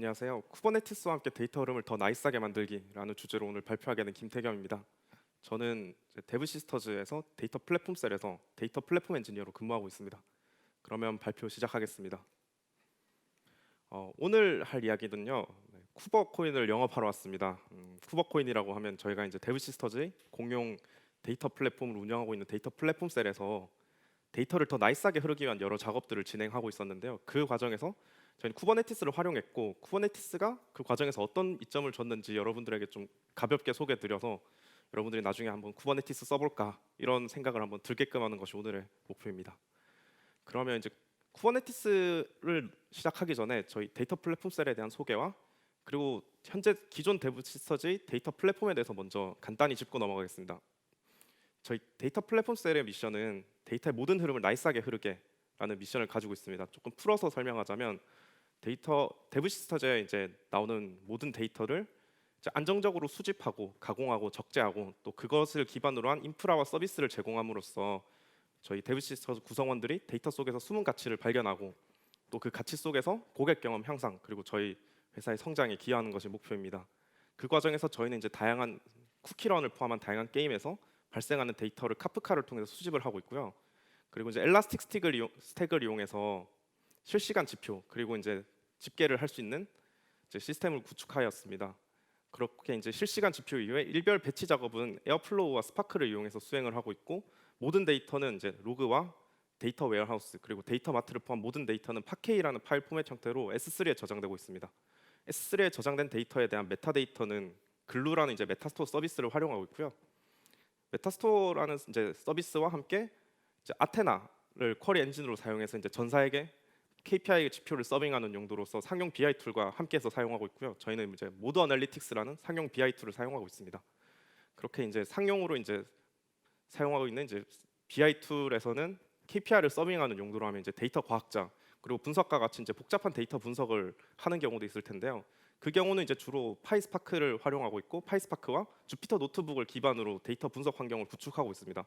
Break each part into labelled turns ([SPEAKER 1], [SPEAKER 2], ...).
[SPEAKER 1] 안녕하세요. 쿠버네티스와 함께 데이터 흐름을 더 나이스하게 만들기라는 주제로 오늘 발표하게 된 김태겸입니다. 저는 이제 데브시스터즈에서 데이터 플랫폼 셀에서 데이터 플랫폼 엔지니어로 근무하고 있습니다. 그러면 발표 시작하겠습니다. 오늘 할 이야기는요, 쿠버 코인을 영업하러 왔습니다. 쿠버 코인이라고 하면 저희가 이제 데브시스터즈의 공용 데이터 플랫폼을 운영하고 있는 데이터 플랫폼 셀에서 데이터를 더 나이스하게 흐르기 위한 여러 작업들을 진행하고 있었는데요. 그 과정에서 저희는 쿠버네티스를 활용했고, 쿠버네티스가 그 과정에서 어떤 이점을 줬는지 여러분들에게 좀 가볍게 소개드려서 여러분들이 나중에 한번 쿠버네티스 써볼까 이런 생각을 한번 들게끔 하는 것이 오늘의 목표입니다. 그러면 이제 쿠버네티스를 시작하기 전에 저희 데이터 플랫폼 셀에 대한 소개와 그리고 현재 기존 데브시스터즈의 데이터 플랫폼에 대해서 먼저 간단히 짚고 넘어가겠습니다. 저희 데이터 플랫폼 셀의 미션은 데이터의 모든 흐름을 나이스하게 흐르게라는 미션을 가지고 있습니다. 조금 풀어서 설명하자면 데이터 데브시스터즈에 이제 나오는 모든 데이터를 이제 안정적으로 수집하고 가공하고 적재하고 또 그것을 기반으로 한 인프라와 서비스를 제공함으로써 저희 데브시스터즈 구성원들이 데이터 속에서 숨은 가치를 발견하고 또 그 가치 속에서 고객 경험 향상 그리고 저희 회사의 성장에 기여하는 것이 목표입니다. 그 과정에서 저희는 이제 다양한 쿠키런을 포함한 다양한 게임에서 발생하는 데이터를 카프카를 통해서 수집을 하고 있고요. 그리고 이제 엘라스틱 스택을 이용해서 실시간 지표 그리고 이제 집계를 할 수 있는 이제 시스템을 구축하였습니다. 그렇게 이제 실시간 지표 이후에 일별 배치 작업은 에어플로우와 스파크를 이용해서 수행을 하고 있고 모든 데이터는 이제 로그와 데이터 웨어하우스 그리고 데이터 마트를 포함한 모든 데이터는 파케이라는 파일 포맷 형태로 S3에 저장되고 있습니다. S3에 저장된 데이터에 대한 메타데이터는 글루라는 이제 메타스토어 서비스를 활용하고 있고요. 메타스토어라는 이제 서비스와 함께 이제 아테나를 쿼리 엔진으로 사용해서 이제 전사에게 KPI 지표를 서빙하는 용도로서 상용 BI 툴과 함께해서 사용하고 있고요. 저희는 이제 모드 어널리틱스라는 상용 BI 툴을 사용하고 있습니다. 그렇게 이제 상용으로 이제 사용하고 있는 이제 BI 툴에서는 KPI를 서빙하는 용도로 하면 이제 데이터 과학자 그리고 분석가 같이 이제 복잡한 데이터 분석을 하는 경우도 있을 텐데요. 그 경우는 이제 주로 파이스파크를 활용하고 있고 파이스파크와 주피터 노트북을 기반으로 데이터 분석 환경을 구축하고 있습니다.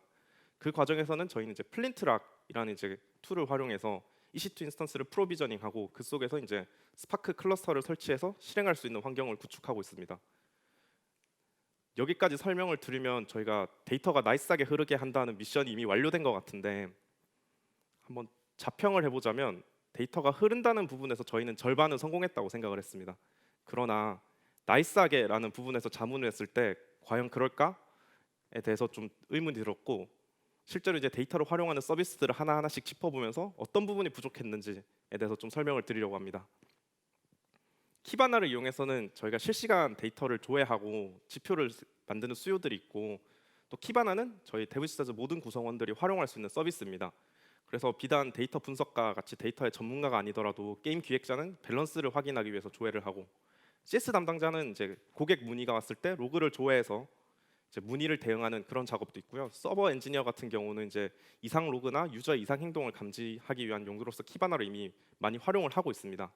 [SPEAKER 1] 그 과정에서는 저희는 이제 플린트락이라는 이제 툴을 활용해서 EC2 인스턴스를 프로비저닝하고 그 속에서 이제 스파크 클러스터를 설치해서 실행할 수 있는 환경을 구축하고 있습니다. 여기까지 설명을 드리면 저희가 데이터가 나이스하게 흐르게 한다는 미션이 이미 완료된 것 같은데 한번 자평을 해보자면 데이터가 흐른다는 부분에서 저희는 절반은 성공했다고 생각을 했습니다. 그러나 나이스하게라는 부분에서 자문을 했을 때 과연 그럴까에 대해서 좀 의문이 들었고 실제로 이제 데이터를 활용하는 서비스들을 하나하나씩 짚어보면서 어떤 부분이 부족했는지에 대해서 좀 설명을 드리려고 합니다. 키바나를 이용해서는 저희가 실시간 데이터를 조회하고 지표를 만드는 수요들이 있고 또 키바나는 저희 데브시스터즈 모든 구성원들이 활용할 수 있는 서비스입니다. 그래서 비단 데이터 분석가 같이 데이터의 전문가가 아니더라도 게임 기획자는 밸런스를 확인하기 위해서 조회를 하고 CS 담당자는 이제 고객 문의가 왔을 때 로그를 조회해서 이제 문의를 대응하는 그런 작업도 있고요. 서버 엔지니어 같은 경우는 이제 이상 로그나 유저 이상 행동을 감지하기 위한 용도로서 키바나를 이미 많이 활용을 하고 있습니다.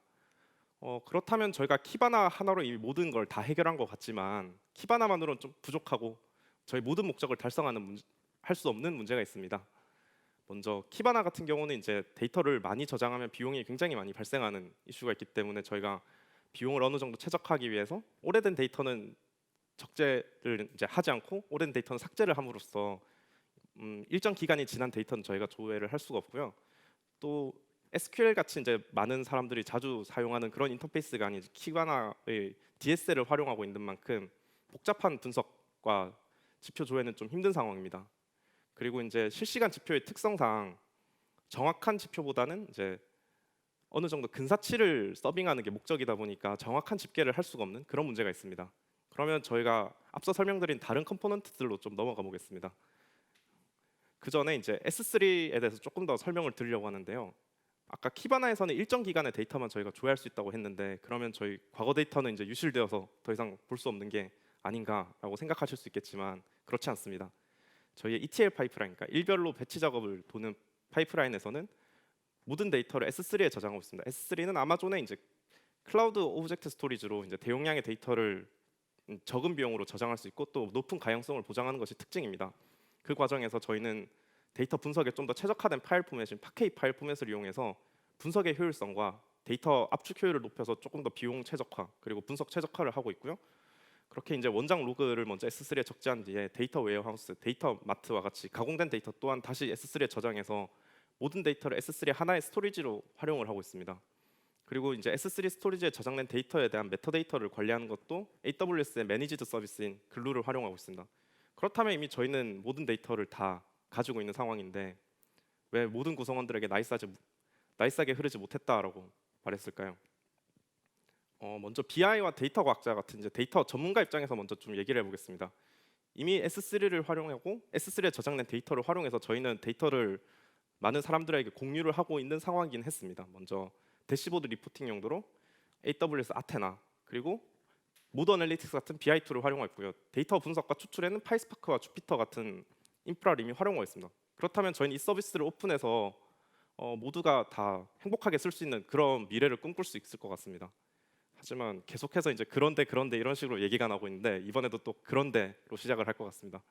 [SPEAKER 1] 그렇다면 저희가 키바나 하나로 이미 모든 걸 다 해결한 것 같지만 키바나만으로는 좀 부족하고 저희 모든 목적을 달성하는 할 수 없는 문제가 있습니다. 먼저 키바나 같은 경우는 이제 데이터를 많이 저장하면 비용이 굉장히 많이 발생하는 이슈가 있기 때문에 저희가 비용을 어느 정도 최적화하기 위해서 오래된 데이터는 적재를 이제 하지 않고 오래된 데이터는 삭제를 함으로써 일정 기간이 지난 데이터는 저희가 조회를 할 수가 없고요. 또 SQL 같이 이제 많은 사람들이 자주 사용하는 그런 인터페이스가 아닌 키바나의 DSL을 활용하고 있는 만큼 복잡한 분석과 지표 조회는 좀 힘든 상황입니다. 그리고 이제 실시간 지표의 특성상 정확한 지표보다는 이제 어느 정도 근사치를 서빙하는 게 목적이다 보니까 정확한 집계를 할 수가 없는 그런 문제가 있습니다. 그러면 저희가 앞서 설명드린 다른 컴포넌트들로 좀 넘어가 보겠습니다. 그 전에 이제 S3에 대해서 조금 더 설명을 드리려고 하는데요. 아까 키바나에서는 일정 기간의 데이터만 저희가 조회할 수 있다고 했는데 그러면 저희 과거 데이터는 이제 유실되어서 더 이상 볼 수 없는 게 아닌가라고 생각하실 수 있겠지만 그렇지 않습니다. 저희의 ETL 파이프라인, 그러니까 일별로 배치 작업을 도는 파이프라인에서는 모든 데이터를 S3에 저장하고 있습니다. S3는 아마존의 이제 클라우드 오브젝트 스토리지로 이제 대용량의 데이터를 적은 비용으로 저장할 수 있고 또 높은 가용성을 보장하는 것이 특징입니다. 그 과정에서 저희는 데이터 분석에 좀 더 최적화된 파일 포맷인 파케이 파일 포맷을 이용해서 분석의 효율성과 데이터 압축 효율을 높여서 조금 더 비용 최적화 그리고 분석 최적화를 하고 있고요. 그렇게 이제 원장 로그를 먼저 S3에 적재한 뒤에 데이터 웨어하우스, 데이터 마트와 같이 가공된 데이터 또한 다시 S3에 저장해서 모든 데이터를 S3 하나의 스토리지로 활용을 하고 있습니다. 그리고 이제 S3 스토리지에 저장된 데이터에 대한 메타데이터를 관리하는 것도 AWS의 매니지드 서비스인 글루를 활용하고 있습니다. 그렇다면 이미 저희는 모든 데이터를 다 가지고 있는 상황인데 왜 모든 구성원들에게 나이스하게 흐르지 못했다라고 말했을까요? 먼저 BI와 데이터 과학자 같은 이제 데이터 전문가 입장에서 먼저 좀 얘기를 해보겠습니다. 이미 S3를 활용하고 S3에 저장된 데이터를 활용해서 저희는 데이터를 많은 사람들에게 공유를 하고 있는 상황이긴 했습니다. 먼저 대시보드 리포팅 용도로 AWS 아테나 그리고 모드 애널리틱스 같은 BI 툴을 활용했고요. 데이터 분석과 추출에는 파이스파크와 주피터 같은 인프라를 이미 활용하고 있습니다. 그렇다면 저희는 이 서비스를 오픈해서 모두가 다 행복하게 쓸 수 있는 그런 미래를 꿈꿀 수 있을 것 같습니다. 하지만 계속해서 이제 그런데 이런 식으로 얘기가 나오고 있는데 이번에도 또 그런데로 시작을 할 것 같습니다.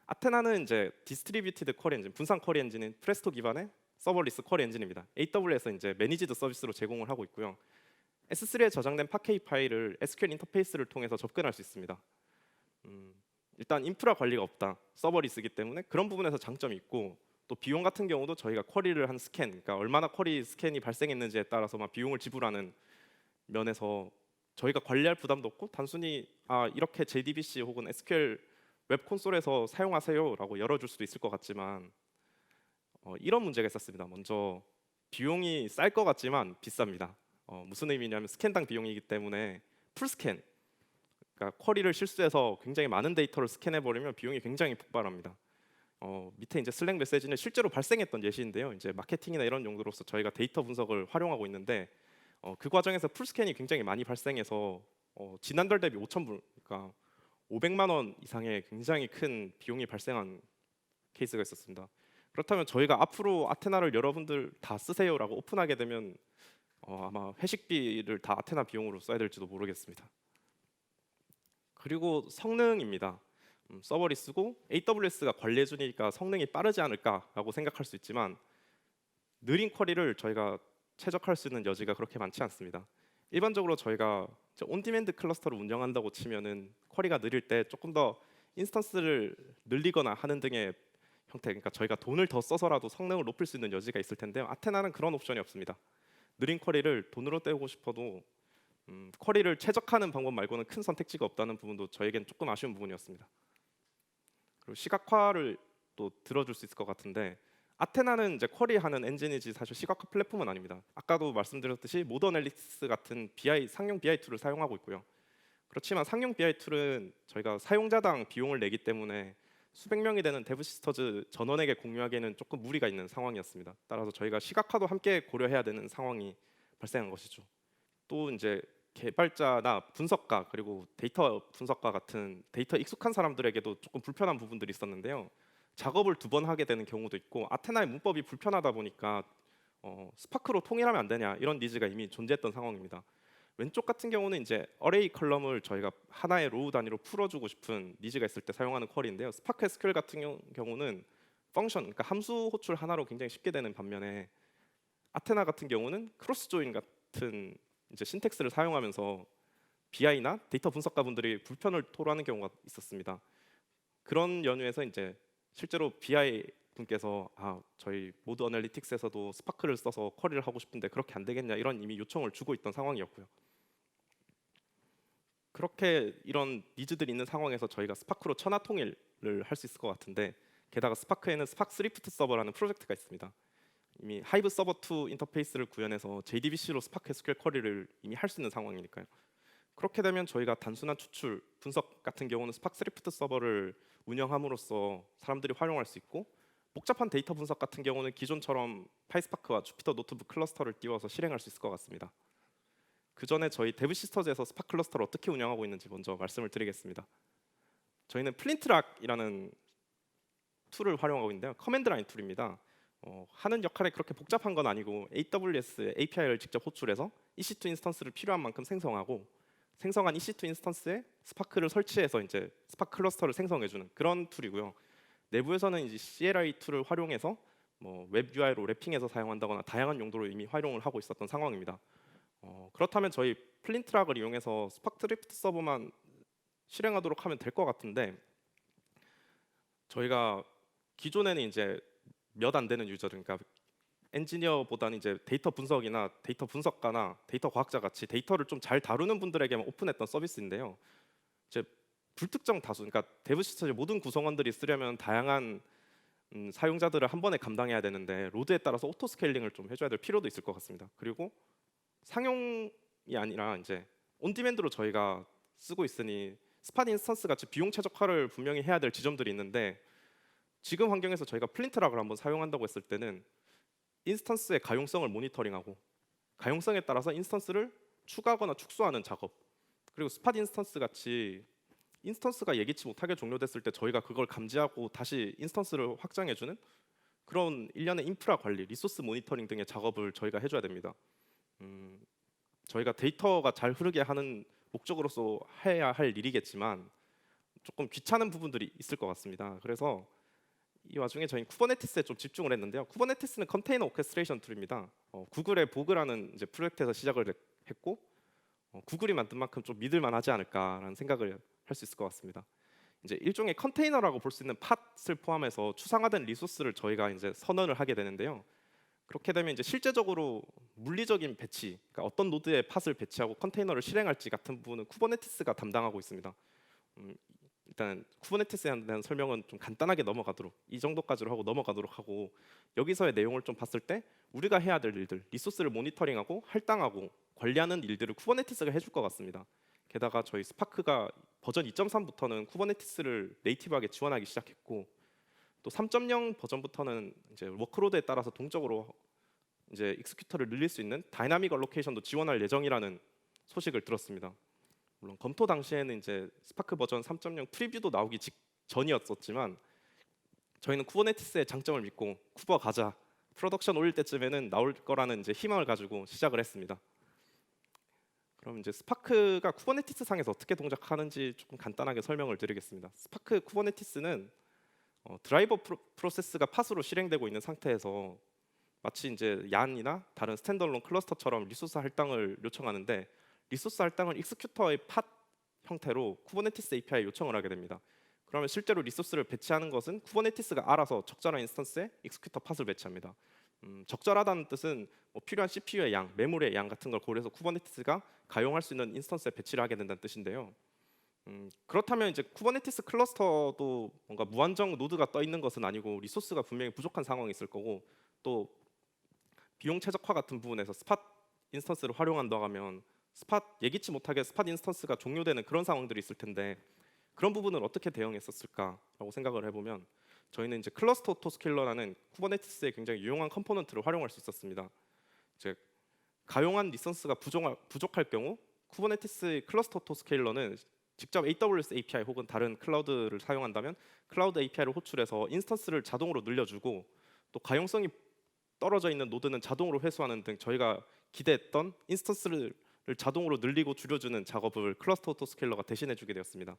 [SPEAKER 1] 아테나는 이제 디스트리뷰티드 쿼리 엔진, 분산 쿼리 엔진인 프레스토 기반의 서버리스 쿼리 엔진입니다. AWS에서 이제 매니지드 서비스로 제공을 하고 있고요. S3에 저장된 파케이 파일을 SQL 인터페이스를 통해서 접근할 수 있습니다. 일단 인프라 관리가 없다, 서버리스이기 때문에 그런 부분에서 장점이 있고 또 비용 같은 경우도 저희가 쿼리를 한 스캔, 그러니까 얼마나 쿼리 스캔이 발생했는지에 따라서만 비용을 지불하는 면에서 저희가 관리할 부담도 없고 단순히 이렇게 JDBC 혹은 SQL 웹 콘솔에서 사용하세요라고 열어줄 수도 있을 것 같지만 이런 문제가 있었습니다. 먼저 비용이 쌀 것 같지만 비쌉니다. 무슨 의미냐면 스캔당 비용이기 때문에 풀스캔, 그러니까 쿼리를 실수해서 굉장히 많은 데이터를 스캔해 버리면 비용이 굉장히 폭발합니다. 밑에 이제 슬랙 메시지는 실제로 발생했던 예시인데요. 이제 마케팅이나 이런 용도로서 저희가 데이터 분석을 활용하고 있는데 그 과정에서 풀스캔이 굉장히 많이 발생해서 지난달 대비 5,000불, 그러니까 500만 원 이상의 굉장히 큰 비용이 발생한 케이스가 있었습니다. 그렇다면 저희가 앞으로 아테나를 여러분들 다 쓰세요라고 오픈하게 되면 아마 회식비를 다 아테나 비용으로 써야 될지도 모르겠습니다. 그리고 성능입니다. 서버리 쓰고 AWS가 관리해 주니까 성능이 빠르지 않을까라고 생각할 수 있지만 느린 쿼리를 저희가 최적화할 수 있는 여지가 그렇게 많지 않습니다. 일반적으로 저희가 온디맨드 클러스터를 운영한다고 치면은 쿼리가 느릴 때 조금 더 인스턴스를 늘리거나 하는 등의 형태, 그러니까 저희가 돈을 더 써서라도 성능을 높일 수 있는 여지가 있을 텐데요. 아테나는 그런 옵션이 없습니다. 느린 쿼리를 돈으로 때우고 싶어도 쿼리를 최적화하는 방법 말고는 큰 선택지가 없다는 부분도 저에겐 조금 아쉬운 부분이었습니다. 그리고 시각화를 또 들어줄 수 있을 것 같은데 아테나는 이제 쿼리하는 엔진이지 사실 시각화 플랫폼은 아닙니다. 아까도 말씀드렸듯이 모드 애널리틱스 같은 상용 BI 툴을 사용하고 있고요. 그렇지만 상용 BI 툴은 저희가 사용자당 비용을 내기 때문에 수백 명이 되는 데브 시스터즈 전원에게 공유하기에는 조금 무리가 있는 상황이었습니다. 따라서 저희가 시각화도 함께 고려해야 되는 상황이 발생한 것이죠. 또 이제 개발자나 분석가 그리고 데이터 분석가 같은 데이터 익숙한 사람들에게도 조금 불편한 부분들이 있었는데요. 작업을 2번 하게 되는 경우도 있고 아테나의 문법이 불편하다 보니까 스파크로 통일하면 안 되냐 이런 니즈가 이미 존재했던 상황입니다. 왼쪽 같은 경우는 이제 어레이 컬럼을 저희가 하나의 로우 단위로 풀어주고 싶은 니즈가 있을 때 사용하는 쿼리인데요. 스파크 SQL 같은 경우는 펑션, 그러니까 함수 호출 하나로 굉장히 쉽게 되는 반면에 아테나 같은 경우는 크로스 조인 같은 이제 신텍스를 사용하면서 BI나 데이터 분석가분들이 불편을 토로하는 경우가 있었습니다. 그런 연유에서 이제 실제로 BI 분께서 저희 모드 애널리틱스에서도 스파크를 써서 쿼리를 하고 싶은데 그렇게 안 되겠냐 이런 이미 요청을 주고 있던 상황이었고요. 그렇게 이런 니즈들이 있는 상황에서 저희가 스파크로 천하 통일을 할 수 있을 것 같은데 게다가 스파크에는 스파크 스리프트 서버라는 프로젝트가 있습니다. 이미 하이브 서버 2 인터페이스를 구현해서 JDBC로 스파크 SQL 쿼리를 이미 할 수 있는 상황이니까요. 그렇게 되면 저희가 단순한 추출, 분석 같은 경우는 스파크 스리프트 서버를 운영함으로써 사람들이 활용할 수 있고 복잡한 데이터 분석 같은 경우는 기존처럼 파이스파크와 주피터 노트북 클러스터를 띄워서 실행할 수 있을 것 같습니다. 그 전에 저희 데브 시스터즈에서 스파크 클러스터를 어떻게 운영하고 있는지 먼저 말씀을 드리겠습니다. 저희는 플린트락이라는 툴을 활용하고 있는데요. 커맨드 라인 툴입니다. 하는 역할이 그렇게 복잡한 건 아니고 AWS API를 직접 호출해서 EC2 인스턴스를 필요한 만큼 생성하고 생성한 EC2 인스턴스에 스파크를 설치해서 이제 스파크 클러스터를 생성해주는 그런 툴이고요. 내부에서는 이제 CLI 툴을 활용해서 웹 UI로 랩핑해서 사용한다거나 다양한 용도로 이미 활용을 하고 있었던 상황입니다. 그렇다면 저희 플린트락을 이용해서 스파크스크립트 서버만 실행하도록 하면 될 것 같은데, 저희가 기존에는 이제 몇 안 되는 유저들, 그러니까 엔지니어보다는 이제 데이터 분석이나 데이터 분석가나 데이터 과학자 같이 데이터를 좀 잘 다루는 분들에게만 오픈했던 서비스인데요. 이제 불특정 다수, 그러니까 데브 시스템의 모든 구성원들이 쓰려면 다양한 사용자들을 한 번에 감당해야 되는데 로드에 따라서 오토 스케일링을 좀 해줘야 될 필요도 있을 것 같습니다. 그리고 상용이 아니라 이제 온디맨드로 저희가 쓰고 있으니 스팟 인스턴스 같이 비용 최적화를 분명히 해야 될 지점들이 있는데, 지금 환경에서 저희가 플린트락을 한번 사용한다고 했을 때는 인스턴스의 가용성을 모니터링하고 가용성에 따라서 인스턴스를 추가하거나 축소하는 작업, 그리고 스팟 인스턴스 같이 인스턴스가 예기치 못하게 종료됐을 때 저희가 그걸 감지하고 다시 인스턴스를 확장해주는 그런 일련의 인프라 관리, 리소스 모니터링 등의 작업을 저희가 해줘야 됩니다. 저희가 데이터가 잘 흐르게 하는 목적으로서 해야 할 일이겠지만 조금 귀찮은 부분들이 있을 것 같습니다. 그래서 이 와중에 저희 쿠버네티스에 좀 집중을 했는데요. 쿠버네티스는 컨테이너 오케스트레이션 툴입니다. 구글의 보그라는 이제 프로젝트에서 시작을 했고, 구글이 만든 만큼 좀 믿을만하지 않을까라는 생각을 할 수 있을 것 같습니다. 이제 일종의 컨테이너라고 볼 수 있는 팟을 포함해서 추상화된 리소스를 저희가 이제 선언을 하게 되는데요. 그렇게 되면 이제 실제적으로 물리적인 배치, 그러니까 어떤 노드에 팟을 배치하고 컨테이너를 실행할지 같은 부분은 쿠버네티스가 담당하고 있습니다. 일단 쿠버네티스에 대한 설명은 좀 간단하게 넘어가도록, 이 정도까지로 하고 넘어가도록 하고, 여기서의 내용을 좀 봤을 때 우리가 해야 될 일들, 리소스를 모니터링하고 할당하고 관리하는 일들을 쿠버네티스가 해줄 것 같습니다. 게다가 저희 스파크가 버전 2.3부터는 쿠버네티스를 네이티브하게 지원하기 시작했고, 또 3.0 버전부터는 이제 워크로드에 따라서 동적으로 이제 익스큐터를 늘릴 수 있는 다이나믹 얼로케이션도 지원할 예정이라는 소식을 들었습니다. 물론 검토 당시에는 이제 스파크 버전 3.0 프리뷰도 나오기 직전이었었지만 저희는 쿠버네티스의 장점을 믿고 쿠버 가자, 프로덕션 올릴 때쯤에는 나올 거라는 이제 희망을 가지고 시작을 했습니다. 그럼 이제 스파크가 쿠버네티스 상에서 어떻게 동작하는지 조금 간단하게 설명을 드리겠습니다. 스파크 쿠버네티스는 드라이버 프로세스가 팟으로 실행되고 있는 상태에서 마치 이제 얀이나 다른 스탠드얼론 클러스터처럼 리소스 할당을 요청하는데, 리소스 할당을 익스큐터의 팟 형태로 쿠버네티스 API에 요청을 하게 됩니다. 그러면 실제로 리소스를 배치하는 것은 쿠버네티스가 알아서 적절한 인스턴스에 익스큐터 팟을 배치합니다. 적절하다는 뜻은 뭐 필요한 CPU의 양, 메모리의 양 같은 걸 고려해서 쿠버네티스가 가용할 수 있는 인스턴스에 배치를 하게 된다는 뜻인데요. 그렇다면 이제 쿠버네티스 클러스터도 뭔가 무한정 노드가 떠 있는 것은 아니고 리소스가 분명히 부족한 상황이 있을 거고, 또 비용 최적화 같은 부분에서 스팟 인스턴스를 활용한다고 하면 스팟 예기치 못하게 스팟 인스턴스가 종료되는 그런 상황들이 있을 텐데, 그런 부분을 어떻게 대응했었을까라고 생각을 해보면 저희는 이제 클러스터 오토스케일러라는 쿠버네티스의 굉장히 유용한 컴포넌트를 활용할 수 있었습니다. 이제 가용한 리선스가 부족할 경우 쿠버네티스 클러스터 오토스케일러는 직접 AWS API 혹은 다른 클라우드를 사용한다면 클라우드 API를 호출해서 인스턴스를 자동으로 늘려주고, 또 가용성이 떨어져 있는 노드는 자동으로 회수하는 등 저희가 기대했던 인스턴스를 자동으로 늘리고 줄여주는 작업을 클러스터 오토스케일러가 대신해주게 되었습니다.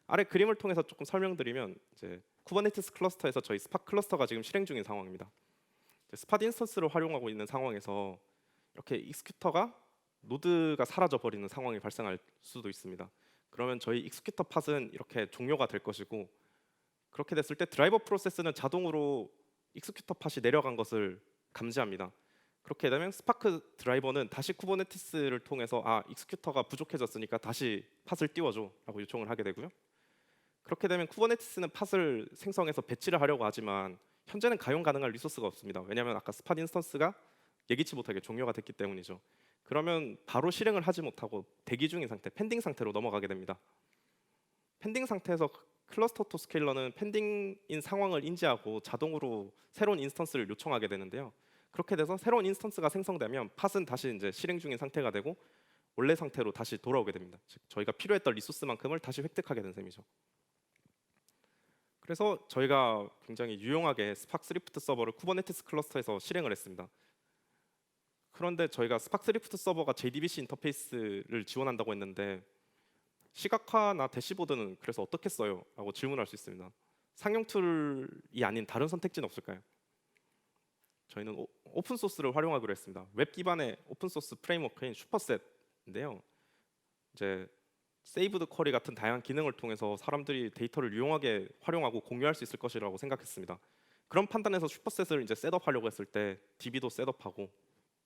[SPEAKER 1] 아래 그림을 통해서 조금 설명드리면 이제 쿠버네티스 클러스터에서 저희 스팟 클러스터가 지금 실행 중인 상황입니다. 스팟 인스턴스를 활용하고 있는 상황에서 이렇게 익스큐터가 노드가 사라져 버리는 상황이 발생할 수도 있습니다. 그러면 저희 익스큐터 팟은 이렇게 종료가 될 것이고, 그렇게 됐을 때 드라이버 프로세스는 자동으로 익스큐터 팟이 내려간 것을 감지합니다. 그렇게 되면 스파크 드라이버는 다시 쿠버네티스를 통해서 익스큐터가 부족해졌으니까 다시 팟을 띄워줘 라고 요청을 하게 되고요. 그렇게 되면 쿠버네티스는 팟을 생성해서 배치를 하려고 하지만 현재는 가용 가능한 리소스가 없습니다. 왜냐하면 아까 스팟 인스턴스가 예기치 못하게 종료가 됐기 때문이죠. 그러면 바로 실행을 하지 못하고 대기 중인 상태, 펜딩 상태로 넘어가게 됩니다. 펜딩 상태에서 클러스터 오토스케일러는 펜딩인 상황을 인지하고 자동으로 새로운 인스턴스를 요청하게 되는데요. 그렇게 돼서 새로운 인스턴스가 생성되면 팟은 다시 이제 실행 중인 상태가 되고 원래 상태로 다시 돌아오게 됩니다. 즉 저희가 필요했던 리소스만큼을 다시 획득하게 된 셈이죠. 그래서 저희가 굉장히 유용하게 스팍스리프트 서버를 쿠버네티스 클러스터에서 실행을 했습니다. 그런데 저희가 스팍스리프트 서버가 JDBC 인터페이스를 지원한다고 했는데 시각화나 대시보드는 그래서 어떻게 써요? 라고 질문할 수 있습니다. 상용 툴이 아닌 다른 선택지는 없을까요? 저희는 오픈 소스를 활용하기로 했습니다. 웹 기반의 오픈 소스 프레임워크인 슈퍼셋인데요. 이제 세이브드 쿼리 같은 다양한 기능을 통해서 사람들이 데이터를 유용하게 활용하고 공유할 수 있을 것이라고 생각했습니다. 그런 판단에서 슈퍼셋을 이제 셋업하려고 했을 때 DB도 셋업하고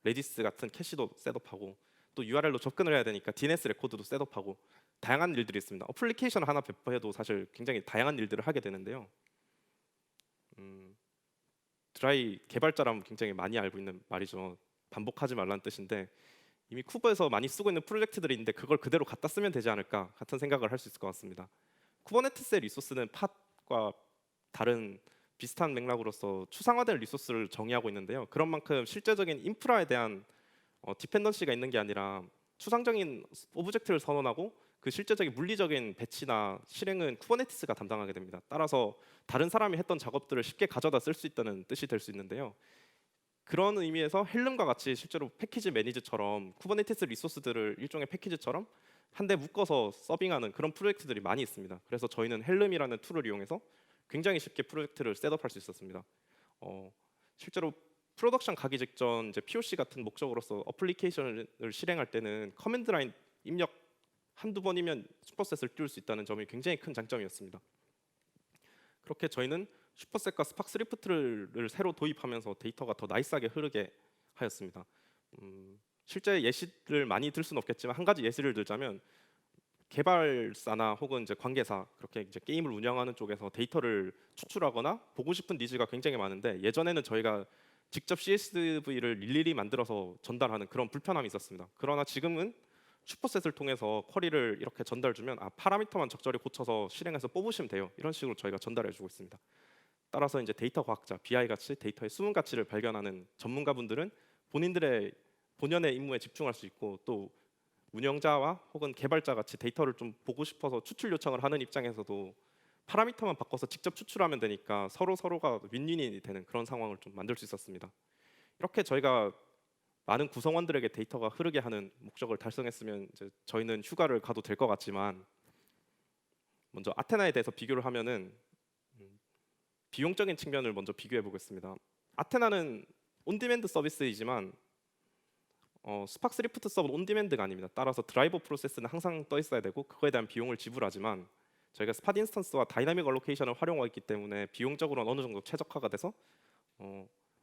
[SPEAKER 1] 레디스 같은 캐시도 셋업하고 또 URL로 접근을 해야 되니까 DNS 레코드도 셋업하고 다양한 일들이 있습니다. 어플리케이션 하나 배포해도 사실 굉장히 다양한 일들을 하게 되는데요. 드라이 개발자라면 굉장히 많이 알고 있는 말이죠. 반복하지 말라는 뜻인데 이미 쿠버에서 많이 쓰고 있는 프로젝트들이 있는데 그걸 그대로 갖다 쓰면 되지 않을까 같은 생각을 할 수 있을 것 같습니다. 쿠버네티스의 리소스는 팟과 다른 비슷한 맥락으로서 추상화된 리소스를 정의하고 있는데요. 그런 만큼 실제적인 인프라에 대한 디펜던시가 있는 게 아니라 추상적인 오브젝트를 선언하고 그 실제적인 물리적인 배치나 실행은 쿠버네티스가 담당하게 됩니다. 따라서 다른 사람이 했던 작업들을 쉽게 가져다 쓸 수 있다는 뜻이 될 수 있는데요. 그런 의미에서 헬름과 같이 실제로 패키지 매니저처럼 쿠버네티스 리소스들을 일종의 패키지처럼 한 대 묶어서 서빙하는 그런 프로젝트들이 많이 있습니다. 그래서 저희는 헬름이라는 툴을 이용해서 굉장히 쉽게 프로젝트를 셋업할 수 있었습니다. 실제로 프로덕션 가기 직전 이제 POC 같은 목적으로서 어플리케이션을 실행할 때는 커맨드 라인 입력 한두 번이면 슈퍼셋을 띄울 수 있다는 점이 굉장히 큰 장점이었습니다. 그렇게 저희는 슈퍼셋과 스팍 스리프트를 새로 도입하면서 데이터가 더 나이스하게 흐르게 하였습니다. 실제 예시를 많이 들 수는 없겠지만 한 가지 예시를 들자면 개발사나 혹은 이제 관계사 그렇게 이제 게임을 운영하는 쪽에서 데이터를 추출하거나 보고 싶은 니즈가 굉장히 많은데 예전에는 저희가 직접 CSV를 일일이 만들어서 전달하는 그런 불편함이 있었습니다. 그러나 지금은 슈퍼셋을 통해서 쿼리를 이렇게 전달 주면 파라미터만 적절히 고쳐서 실행해서 뽑으시면 돼요. 이런 식으로 저희가 전달해 주고 있습니다. 따라서 이제 데이터 과학자, BI 가치, 데이터의 숨은 가치를 발견하는 전문가분들은 본연의 임무에 집중할 수 있고 또 운영자와 혹은 개발자 같이 데이터를 좀 보고 싶어서 추출 요청을 하는 입장에서도 파라미터만 바꿔서 직접 추출하면 되니까 서로가 윈윈이 되는 그런 상황을 좀 만들 수 있었습니다. 이렇게 저희가 많은 구성원들에게 데이터가 흐르게 하는 목적을 달성했으면 이제 저희는 휴가를 가도 될 것 같지만 먼저 아테나에 대해서 비교를 하면은 비용적인 측면을 먼저 비교해 보겠습니다. 아테나는 온디맨드 서비스이지만 스팍 스리프트 서버는 온디맨드가 아닙니다. 따라서 드라이버 프로세스는 항상 떠 있어야 되고 그거에 대한 비용을 지불하지만 저희가 스팟 인스턴스와 다이나믹 얼로케이션을 활용하고 있기 때문에 비용적으로는 어느 정도 최적화가 돼서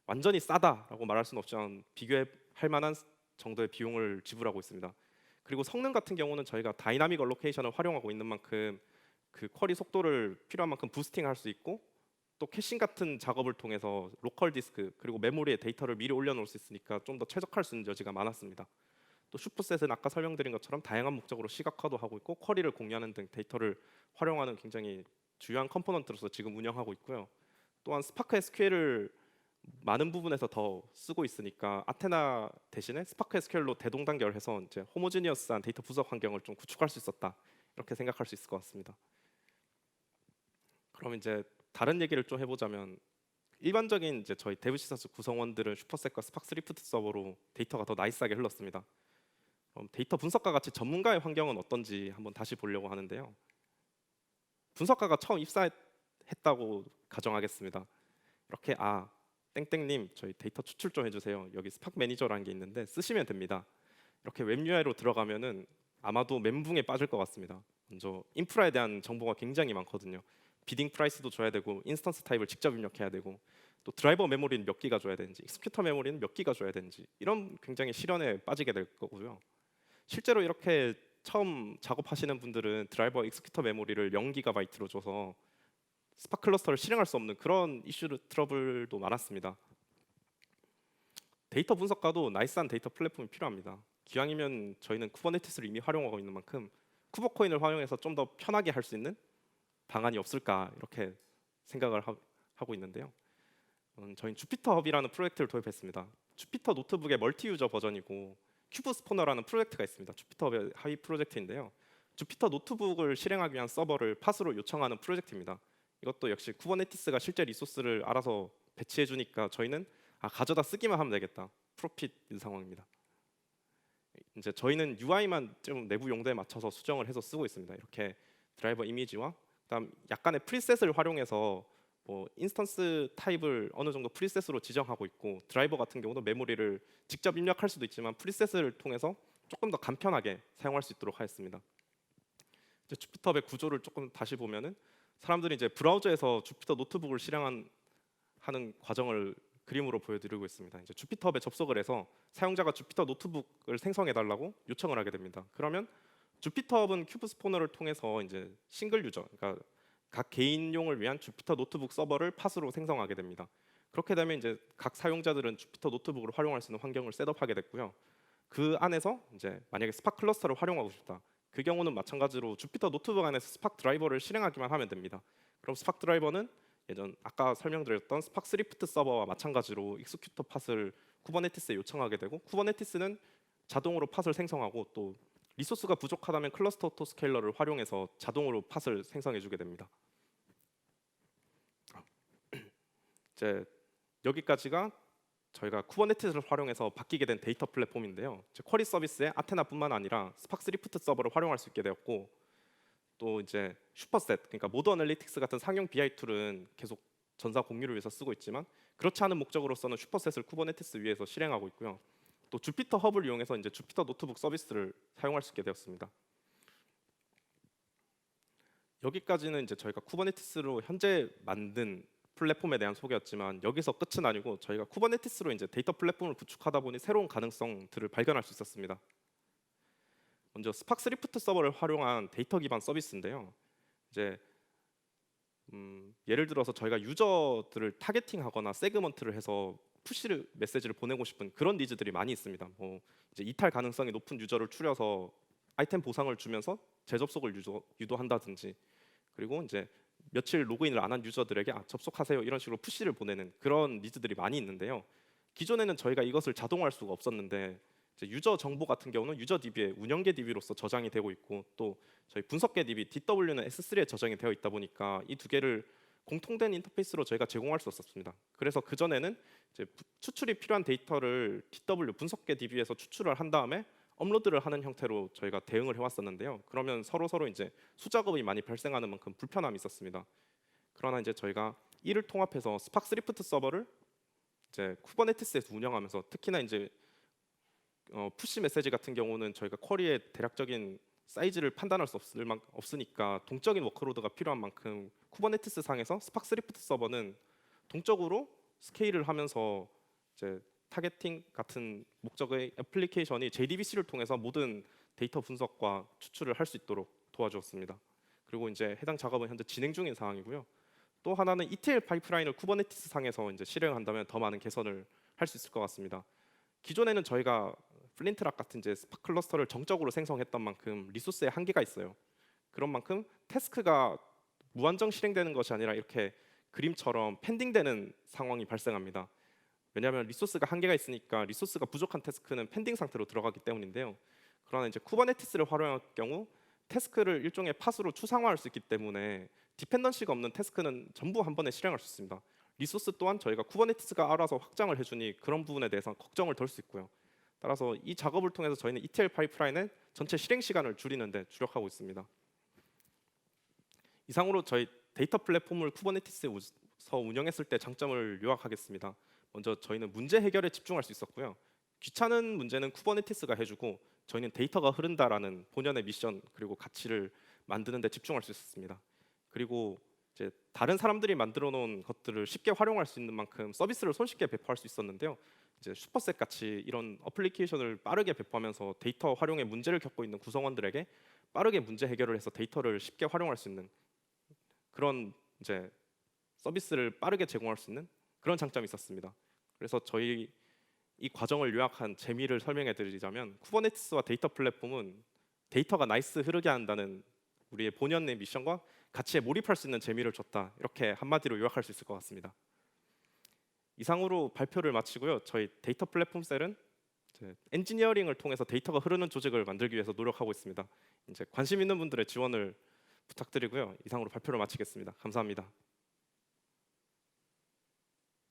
[SPEAKER 1] 완전히 싸다라고 말할 수는 없지만 비교할 만한 정도의 비용을 지불하고 있습니다. 그리고 성능 같은 경우는 저희가 다이나믹 얼로케이션을 활용하고 있는 만큼 그 쿼리 속도를 필요한 만큼 부스팅할 수 있고 또 캐싱 같은 작업을 통해서 로컬 디스크 그리고 메모리에 데이터를 미리 올려놓을 수 있으니까 좀 더 최적화할 수 있는 여지가 많았습니다. 또 슈퍼셋은 아까 설명드린 것처럼 다양한 목적으로 시각화도 하고 있고 쿼리를 공유하는 등 데이터를 활용하는 굉장히 주요한 컴포넌트로서 지금 운영하고 있고요. 또한 스파크 SQL을 많은 부분에서 더 쓰고 있으니까 아테나 대신에 스파크 SQL로 대동단결해서 이제 호모지니어스한 데이터 분석 환경을 좀 구축할 수 있었다 이렇게 생각할 수 있을 것 같습니다. 그럼 이제 다른 얘기를 좀 해보자면 일반적인 이제 저희 데브 시스템스 구성원들은 슈퍼셋과 스팍 스리프트 서버로 데이터가 더 나이스하게 흘렀습니다. 그럼 데이터 분석가 같이 전문가의 환경은 어떤지 한번 다시 보려고 하는데요. 분석가가 처음 입사했다고 가정하겠습니다. 이렇게 땡땡님 저희 데이터 추출 좀 해주세요. 여기 스팍 매니저라는 게 있는데 쓰시면 됩니다. 이렇게 웹 UI로 들어가면은 아마도 멘붕에 빠질 것 같습니다. 먼저 인프라에 대한 정보가 굉장히 많거든요. 비딩 프라이스도 줘야 되고 인스턴스 타입을 직접 입력해야 되고 또 드라이버 메모리는 몇 기가 줘야 되는지 익스큐터 메모리는 몇 기가 줘야 되는지 이런 굉장히 시련에 빠지게 될 거고요. 실제로 이렇게 처음 작업하시는 분들은 드라이버 익스큐터 메모리를 0GB로 줘서 스파크 클러스터를 실행할 수 없는 그런 이슈 트러블도 많았습니다. 데이터 분석가도 나이스한 데이터 플랫폼이 필요합니다. 기왕이면 저희는 쿠버네티스를 이미 활용하고 있는 만큼 쿠버코인을 활용해서 좀 더 편하게 할 수 있는 방안이 없을까 이렇게 생각을 하고 있는데요. 저희는 주피터 헙이라는 프로젝트를 도입했습니다. 주피터 노트북의 멀티 유저 버전이고 큐브 스포너라는 프로젝트가 있습니다. 주피터 헙의 하위 프로젝트인데요. 주피터 노트북을 실행하기 위한 서버를 팟으로 요청하는 프로젝트입니다. 이것도 역시 쿠버네티스가 실제 리소스를 알아서 배치해 주니까 저희는 가져다 쓰기만 하면 되겠다. 프로핏인 상황입니다. 이제 저희는 UI만 좀 내부 용도에 맞춰서 수정을 해서 쓰고 있습니다. 이렇게 드라이버 이미지와 그다음 약간의 프리셋을 활용해서 뭐 인스턴스 타입을 어느 정도 프리셋으로 지정하고 있고 드라이버 같은 경우도 메모리를 직접 입력할 수도 있지만 프리셋을 통해서 조금 더 간편하게 사용할 수 있도록 하였습니다. 이제 주피터의 구조를 조금 다시 보면은 사람들이 이제 브라우저에서 주피터 노트북을 실행하는 과정을 그림으로 보여드리고 있습니다. 이제 주피터에 접속을 해서 사용자가 주피터 노트북을 생성해 달라고 요청을 하게 됩니다. 그러면 주피터은 큐브 스포너를 통해서 이제 싱글 유저, 그러니까 각 개인용을 위한 주피터 노트북 서버를 팟으로 생성하게 됩니다. 그렇게 되면 이제 각 사용자들은 주피터 노트북을 활용할 수 있는 환경을 셋업하게 됐고요. 그 안에서 이제 만약에 스파크 클러스터를 활용하고 싶다. 그 경우는 마찬가지로 주피터 노트북 안에서 스파크 드라이버를 실행하기만 하면 됩니다. 그럼 스파크 드라이버는 예전 아까 설명드렸던 스파크 스리프트 서버와 마찬가지로 익스큐터 팟을 쿠버네티스에 요청하게 되고 쿠버네티스는 자동으로 팟을 생성하고 또 리소스가 부족하다면 클러스터 오토스케일러를 활용해서 자동으로 팟을 생성해 주게 됩니다. 이제 여기까지가 저희가 쿠버네티스를 활용해서 바뀌게 된 데이터 플랫폼인데요. 쿼리 서비스에 아테나뿐만 아니라 스파크 스리프트 서버를 활용할 수 있게 되었고 또 이제 슈퍼셋, 그러니까 모드 애널리틱스 같은 상용 BI 툴은 계속 전사 공유를 위해서 쓰고 있지만 그렇지 않은 목적으로서는 슈퍼셋을 쿠버네티스 위에서 실행하고 있고요. 또 주피터 헙을 이용해서 이제 주피터 노트북 서비스를 사용할 수 있게 되었습니다. 여기까지는 이제 저희가 쿠버네티스로 현재 만든 플랫폼에 대한 소개였지만 여기서 끝은 아니고 저희가 쿠버네티스로 이제 데이터 플랫폼을 구축하다 보니 새로운 가능성들을 발견할 수 있었습니다. 먼저 스파크 스리프트 서버를 활용한 데이터 기반 서비스인데요. 이제 예를 들어서 저희가 유저들을 타겟팅하거나 세그먼트를 해서 푸시 메시지를 보내고 싶은 그런 니즈들이 많이 있습니다. 뭐 이제 이탈 가능성이 높은 유저를 추려서 아이템 보상을 주면서 재접속을 유도한다든지 그리고 이제 며칠 로그인을 안 한 유저들에게 접속하세요 이런 식으로 푸시를 보내는 그런 니즈들이 많이 있는데요. 기존에는 저희가 이것을 자동화할 수가 없었는데 이제 유저 정보 같은 경우는 유저 DB에 운영계 DB로서 저장이 되고 있고 또 저희 분석계 DB DW는 S3에 저장이 되어 있다 보니까 이 두 개를 공통된 인터페이스로 저희가 제공할 수 없었습니다. 그래서 그 전에는 이제 추출이 필요한 데이터를 DW 분석계 DB에서 추출을 한 다음에 업로드를 하는 형태로 저희가 대응을 해왔었는데요. 그러면 서로 이제 수작업이 많이 발생하는 만큼 불편함이 있었습니다. 그러나 이제 저희가 이를 통합해서 스파크 스리프트 서버를 이제 쿠버네티스에서 운영하면서 특히나 이제 푸시 메시지 같은 경우는 저희가 쿼리의 대략적인 사이즈를 판단할 수 없으니까 동적인 워크로드가 필요한 만큼 쿠버네티스 상에서 스파크 스리프트 서버는 동적으로 스케일을 하면서 이제 타겟팅 같은 목적의 애플리케이션이 JDBC를 통해서 모든 데이터 분석과 추출을 할 수 있도록 도와주었습니다. 그리고 이제 해당 작업은 현재 진행 중인 상황이고요. 또 하나는 ETL 파이프라인을 쿠버네티스 상에서 이제 실행한다면 더 많은 개선을 할 수 있을 것 같습니다. 기존에는 저희가 플린트락 같은 이제 스파크 클러스터를 정적으로 생성했던 만큼 리소스에 한계가 있어요. 그런 만큼 태스크가 무한정 실행되는 것이 아니라 이렇게 그림처럼 펜딩되는 상황이 발생합니다. 왜냐하면 리소스가 한계가 있으니까 리소스가 부족한 태스크는 펜딩 상태로 들어가기 때문인데요. 그러나 이제 쿠버네티스를 활용할 경우 태스크를 일종의 팟으로 추상화할 수 있기 때문에 디펜던시가 없는 태스크는 전부 한 번에 실행할 수 있습니다. 리소스 또한 저희가 쿠버네티스가 알아서 확장을 해주니 그런 부분에 대해서 걱정을 덜 수 있고요. 따라서 이 작업을 통해서 저희는 ETL 파이프라인의 전체 실행 시간을 줄이는 데 주력하고 있습니다. 이상으로 저희 데이터 플랫폼을 쿠버네티스에서 운영했을 때 장점을 요약하겠습니다. 먼저 저희는 문제 해결에 집중할 수 있었고요. 귀찮은 문제는 쿠버네티스가 해주고 저희는 데이터가 흐른다라는 본연의 미션 그리고 가치를 만드는 데 집중할 수 있었습니다. 그리고 이제 다른 사람들이 만들어 놓은 것들을 쉽게 활용할 수 있는 만큼 서비스를 손쉽게 배포할 수 있었는데요. 이제 슈퍼셋 같이 이런 어플리케이션을 빠르게 배포하면서 데이터 활용에 문제를 겪고 있는 구성원들에게 빠르게 문제 해결을 해서 데이터를 쉽게 활용할 수 있는 그런 이제 서비스를 빠르게 제공할 수 있는 그런 장점이 있었습니다. 그래서 저희 이 과정을 요약한 재미를 설명해 드리자면 쿠버네티스와 데이터 플랫폼은 데이터가 나이스 흐르게 한다는 우리의 본연의 미션과 가치에 몰입할 수 있는 재미를 줬다. 이렇게 한마디로 요약할 수 있을 것 같습니다. 이상으로 발표를 마치고요. 저희 데이터 플랫폼 셀은 엔지니어링을 통해서 데이터가 흐르는 조직을 만들기 위해서 노력하고 있습니다. 이제 관심 있는 분들의 지원을 부탁드리고요. 이상으로 발표를 마치겠습니다. 감사합니다.